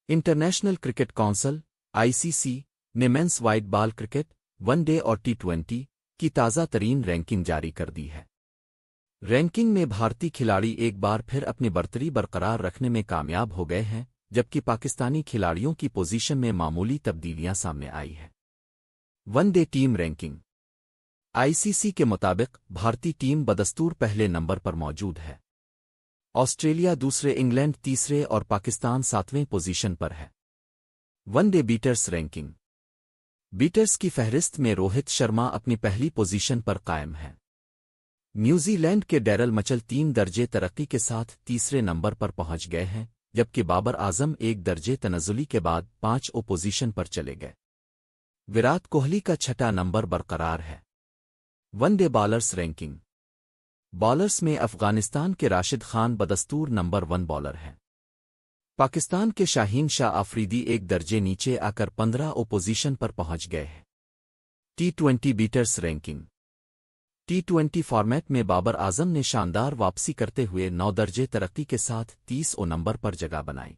International cricket council (ICC) ने men's white ball cricket, one day और टी20 की ताज़ा तरीन रैंकिंग जारी कर दी है। रैंकिंग में भारतीय खिलाड़ी एक बार फिर अपनी बर्तरी बरकरार रखने में कामयाब हो गए हैं, जबकि पाकिस्तानी खिलाड़ियों की पोजीशन में मामूली तब्दीलियां सामने आई हैं। वनडे टीम रैंकिंग आईसीसी के मुताबिक भारतीय टीम बदस्तूर पहले नंबर पर मौजूद है। ऑस्ट्रेलिया दूसरे, इंग्लैंड तीसरे और पाकिस्तान 7वें पोजीशन पर है। वनडे बीटर्स रैंकिंग बीटर्स की फहरिस्त में रोहित शर्मा अपनी पहली पोजीशन पर कायम है। न्यूजीलैंड के डैरल मचल 3 दर्जे तरक्की के साथ तीसरे नंबर पर पहुंच गए हैं, जबकि बाबर आजम 1 दर्जे तनज़ुली के बाद 5 पोजीशन पर चले गए। विराट कोहली का छठा नंबर बरकरार है। वनडे बॉलर्स रैंकिंग बॉलर्स में अफगानिस्तान के राशिद खान बदस्तूर नंबर 1 बॉलर हैं। पाकिस्तान के शाहीन शाह आफरीदी 1 दर्जे नीचे आकर 15 पोजीशन पर पहुंच गए हैं। टी20 बीटर्स रैंकिंग टी20 फॉर्मेट में बाबर आजम ने शानदार वापसी करते हुए 9 दर्जे तरक्की के साथ 30 नंबर पर जगह बनाई।